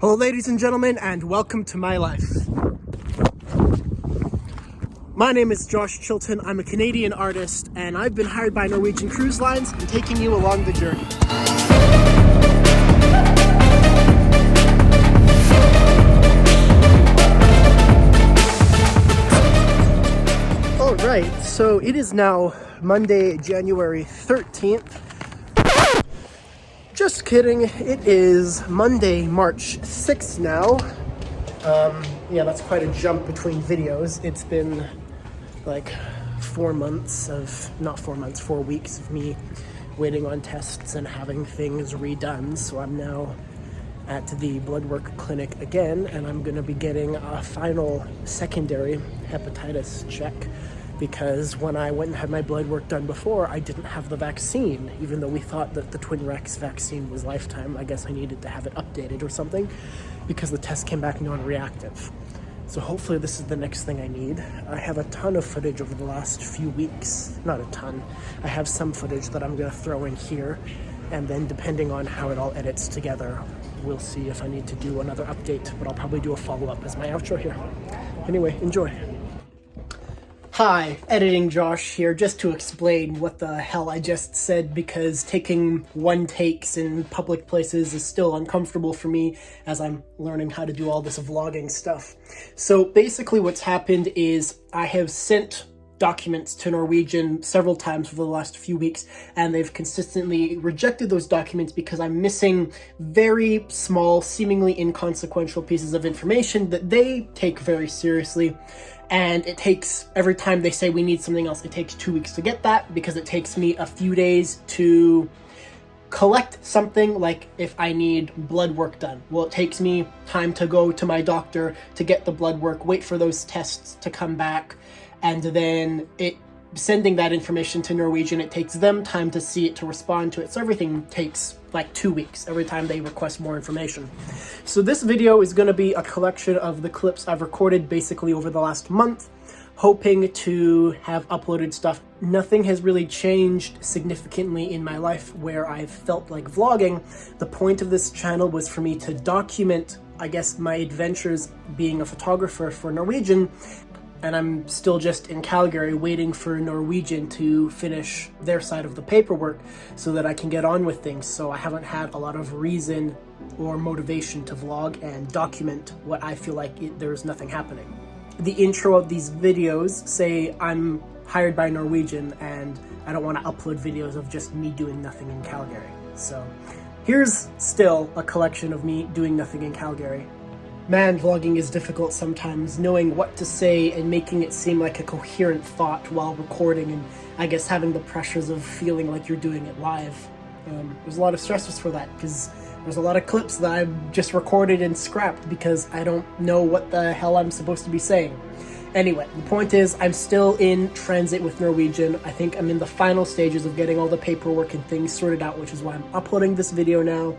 Hello ladies and gentlemen, and welcome to my life. My name is Josh Chilton. I'm a Canadian artist, and I've been hired by Norwegian Cruise Lines and taking you along the journey. Alright, so it is now Monday, January 13th. Just kidding, it is Monday, March 6th now. Yeah, that's quite a jump between videos. It's been like 4 weeks of me waiting on tests and having things redone. So I'm now at the blood work clinic again, and I'm gonna be getting a final secondary hepatitis check, because when I went and had my blood work done before, I didn't have the vaccine. Even though we thought that the Twin Rex vaccine was lifetime, I guess I needed to have it updated or something, because the test came back non-reactive. So hopefully this is the next thing I need. I have a ton of footage over the last few weeks. Not a ton. I have some footage that I'm gonna throw in here, and then depending on how it all edits together, we'll see if I need to do another update, but I'll probably do a follow-up as my outro here. Anyway, enjoy. Hi, Editing Josh here, just to explain what the hell I just said, because taking one takes in public places is still uncomfortable for me as I'm learning how to do all this vlogging stuff. So basically what's happened is I have sent documents to Norwegian several times over the last few weeks, and they've consistently rejected those documents because I'm missing very small, seemingly inconsequential pieces of information that they take very seriously. And it takes, every time they say we need something else, it takes 2 weeks to get that, because it takes me a few days to collect something. Like if I need blood work done, well, it takes me time to go to my doctor to get the blood work, wait for those tests to come back, and then sending that information to Norwegian, it takes them time to see it, to respond to it. So everything takes like 2 weeks every time they request more information. So this video is going to be a collection of the clips I've recorded basically over the last month, hoping to have uploaded stuff. Nothing has really changed significantly in my life where I've felt like vlogging. The point of this channel was for me to document, I guess, my adventures being a photographer for Norwegian. And I'm still just in Calgary waiting for Norwegian to finish their side of the paperwork so that I can get on with things. So I haven't had a lot of reason or motivation to vlog and document what I feel like there's nothing happening. The intro of these videos say I'm hired by Norwegian, and I don't want to upload videos of just me doing nothing in Calgary. So here's still a collection of me doing nothing in Calgary. Man, vlogging is difficult sometimes, knowing what to say and making it seem like a coherent thought while recording, and I guess having the pressures of feeling like you're doing it live. There's a lot of stresses for that, because there's a lot of clips that I've just recorded and scrapped because I don't know what the hell I'm supposed to be saying. Anyway, the point is, I'm still in transit with Norwegian. I think I'm in the final stages of getting all the paperwork and things sorted out, which is why I'm uploading this video now.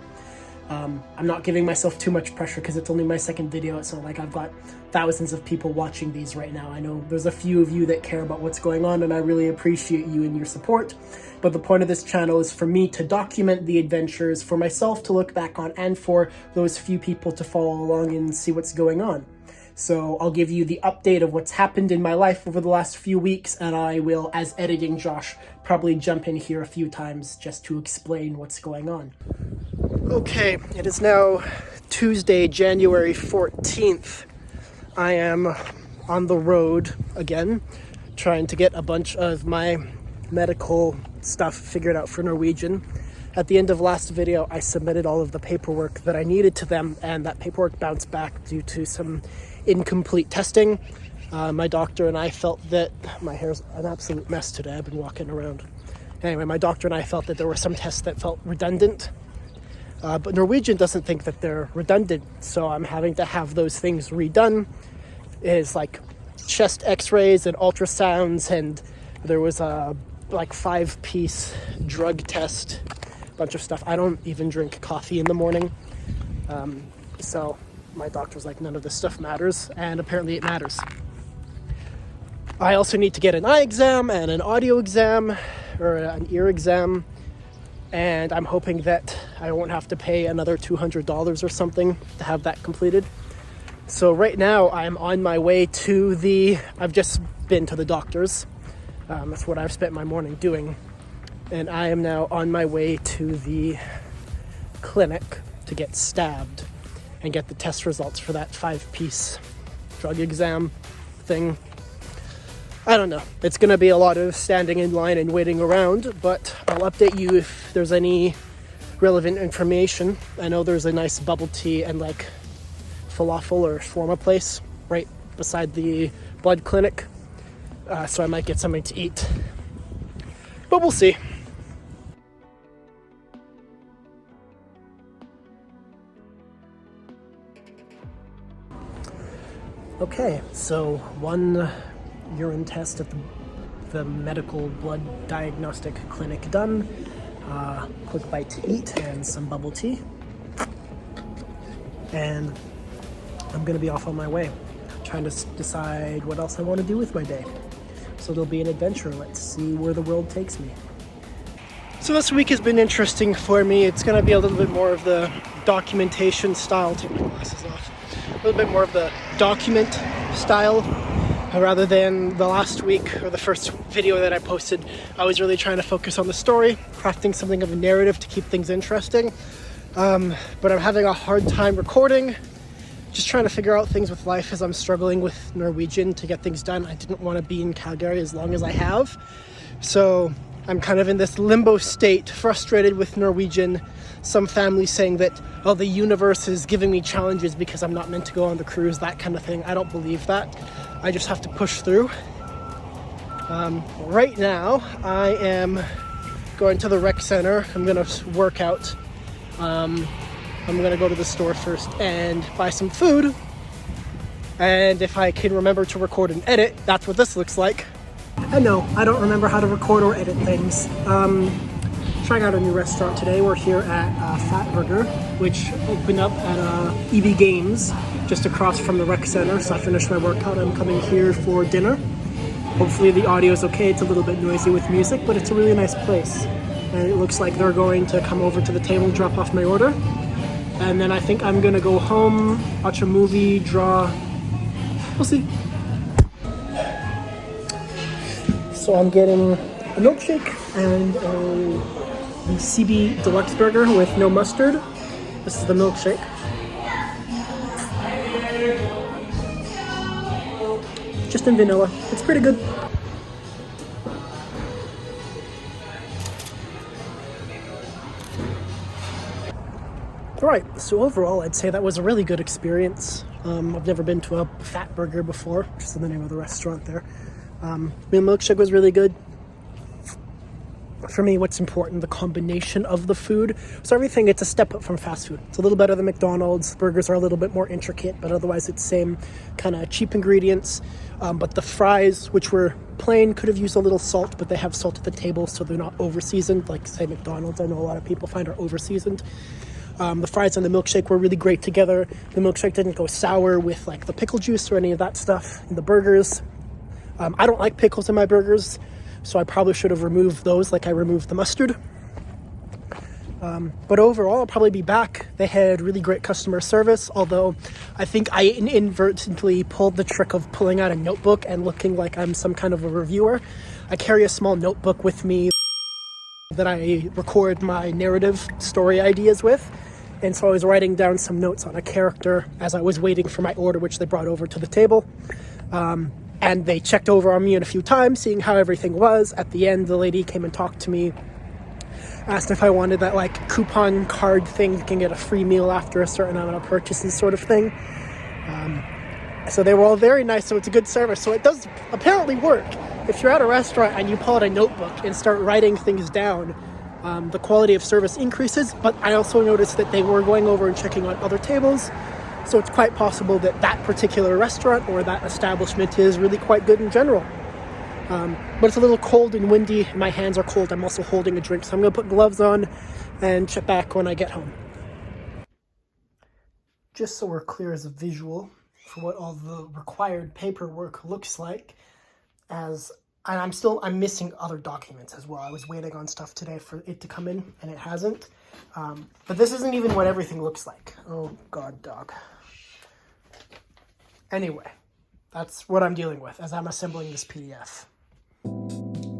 I'm not giving myself too much pressure because it's only my second video. It's not like I've got thousands of people watching these right now. I know there's a few of you that care about what's going on, and I really appreciate you and your support. But the point of this channel is for me to document the adventures, for myself to look back on, and for those few people to follow along and see what's going on. So I'll give you the update of what's happened in my life over the last few weeks, and I will, as Editing Josh, probably jump in here a few times just to explain what's going on. Okay, it is now Tuesday, January 14th. I am on the road again, trying to get a bunch of my medical stuff figured out for Norwegian. At the end of last video, I submitted all of the paperwork that I needed to them, and that paperwork bounced back due to some incomplete testing. My doctor and I felt that, my hair's an absolute mess today, I've been walking around. Anyway, my doctor and I felt that there were some tests that felt redundant. But Norwegian doesn't think that they're redundant, so I'm having to have those things redone. It's like chest x-rays and ultrasounds, and there was a like 5-piece drug test, a bunch of stuff. I don't even drink coffee in the morning, so my doctor's like, none of this stuff matters, and apparently it matters. I also need to get an eye exam and an audio exam, or an ear exam, and I'm hoping that I won't have to pay another $200 or something to have that completed. So right now I'm on my way to I've just been to the doctor's. That's what I've spent my morning doing. And I am now on my way to the clinic to get stabbed and get the test results for that 5-piece drug exam thing. I don't know. It's going to be a lot of standing in line and waiting around, but I'll update you if there's any relevant information. I know there's a nice bubble tea and like falafel or shawarma place right beside the blood clinic, so I might get something to eat, but we'll see. Okay, so one urine test at the medical blood diagnostic clinic done. Quick bite to eat and some bubble tea. And I'm gonna be off on my way, trying to decide what else I want to do with my day. So it'll be an adventure. Let's see where the world takes me. So this week has been interesting for me. It's gonna be a little bit more of the documentation style. Take my glasses off. A little bit more of the document style rather than the last week or the first video that I posted. I was really trying to focus on the story, crafting something of a narrative to keep things interesting. But I'm having a hard time recording, just trying to figure out things with life as I'm struggling with Norwegian to get things done. I didn't want to be in Calgary as long as I have. So I'm kind of in this limbo state, frustrated with Norwegian. Some families saying that, oh, the universe is giving me challenges because I'm not meant to go on the cruise, that kind of thing. I don't believe that. I just have to push through. Right now, I am going to the rec center. I'm gonna work out. I'm gonna go to the store first and buy some food. And if I can remember to record and edit, that's what this looks like. And no, I don't remember how to record or edit things. Trying out a new restaurant today. We're here at Fat Burger, which opened up at EB Games, just across from the rec center. So I finished my workout. I'm coming here for dinner. Hopefully the audio is okay. It's a little bit noisy with music, but it's a really nice place. And it looks like they're going to come over to the table, drop off my order. And then I think I'm gonna go home, watch a movie, draw. We'll see. So I'm getting a milkshake and a CB deluxe burger with no mustard. This is the milkshake. Just in vanilla. It's pretty good. Alright, so overall I'd say that was a really good experience. I've never been to a Fat Burger before, just in the name of the restaurant there. The milkshake was really good. For me, what's important, the combination of the food. So everything, it's a step up from fast food. It's a little better than McDonald's. Burgers are a little bit more intricate, but otherwise it's same kind of cheap ingredients. But the fries, which were plain, could have used a little salt, but they have salt at the table, so they're not over-seasoned, like, say, McDonald's. I know a lot of people find are over-seasoned. The fries and the milkshake were really great together. The milkshake didn't go sour with, like, the pickle juice or any of that stuff. And the burgers, I don't like pickles in my burgers, so I probably should have removed those like I removed the mustard. But overall, I'll probably be back. They had really great customer service, although I think I inadvertently pulled the trick of pulling out a notebook and looking like I'm some kind of a reviewer. I carry a small notebook with me that I record my narrative story ideas with. And so I was writing down some notes on a character as I was waiting for my order, which they brought over to the table. And they checked over on me a few times, seeing how everything was. At the end, the lady came and talked to me, asked if I wanted that like coupon card thing, you can get a free meal after a certain amount of purchases sort of thing. So they were all very nice, so it's a good service. So it does apparently work. If you're at a restaurant and you pull out a notebook and start writing things down, the quality of service increases. But I also noticed that they were going over and checking on other tables. So it's quite possible that that particular restaurant or that establishment is really quite good in general. But it's a little cold and windy. My hands are cold. I'm also holding a drink, so I'm going to put gloves on and check back when I get home. Just so we're clear as a visual for what all the required paperwork looks like, and I'm missing other documents as well. I was waiting on stuff today for it to come in, and it hasn't. But this isn't even what everything looks like. Oh God, dog. Anyway, that's what I'm dealing with as I'm assembling this PDF.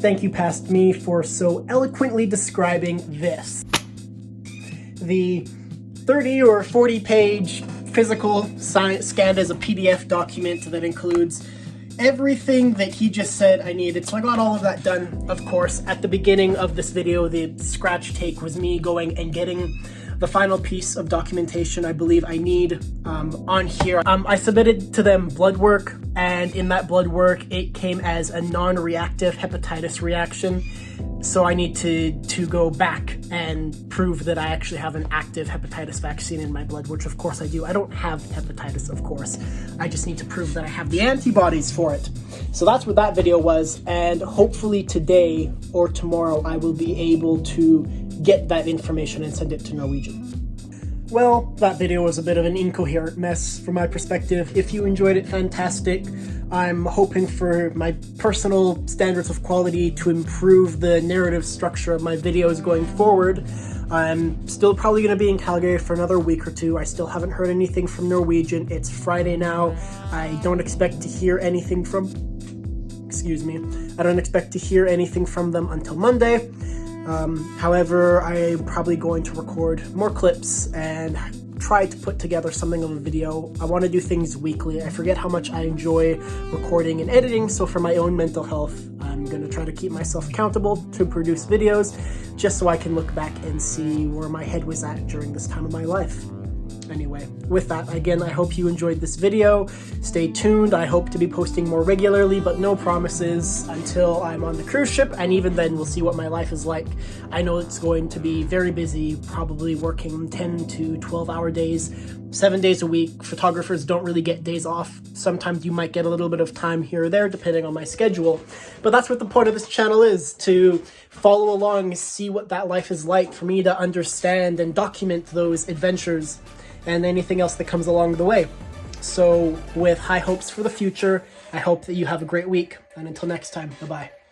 Thank you, past me, for so eloquently describing this. The 30 or 40 page physical science scanned as a PDF document that includes everything that he just said I needed. So I got all of that done, of course. At the beginning of this video, the scratch take was me going and getting the final piece of documentation I believe I need on here. I submitted to them blood work, and in that blood work, it came as a non-reactive hepatitis reaction. So I need to go back and prove that I actually have an active hepatitis vaccine in my blood, which of course I do. I don't have hepatitis, of course. I just need to prove that I have the antibodies for it. So that's what that video was, and hopefully today or tomorrow I will be able to get that information and send it to Norwegian. Well, that video was a bit of an incoherent mess from my perspective. If you enjoyed it, fantastic. I'm hoping for my personal standards of quality to improve the narrative structure of my videos going forward. I'm still probably going to be in Calgary for another week or two. I still haven't heard anything from Norwegian. It's Friday now. I don't expect to hear anything from... I don't expect to hear anything from them until Monday. However, I'm probably going to record more clips and try to put together something of a video. I want to do things weekly. I forget how much I enjoy recording and editing, so for my own mental health, I'm going to try to keep myself accountable to produce videos, just so I can look back and see where my head was at during this time of my life. Anyway, with that, again, I hope you enjoyed this video. Stay tuned. I hope to be posting more regularly, but no promises until I'm on the cruise ship, and even then we'll see what my life is like. I know it's going to be very busy, probably working 10 to 12-hour days, 7 days a week. Photographers don't really get days off. Sometimes you might get a little bit of time here or there, depending on my schedule. But that's what the point of this channel is, to follow along, see what that life is like, for me to understand and document those adventures and anything else that comes along the way. So with high hopes for the future, I hope that you have a great week, and until next time, bye-bye.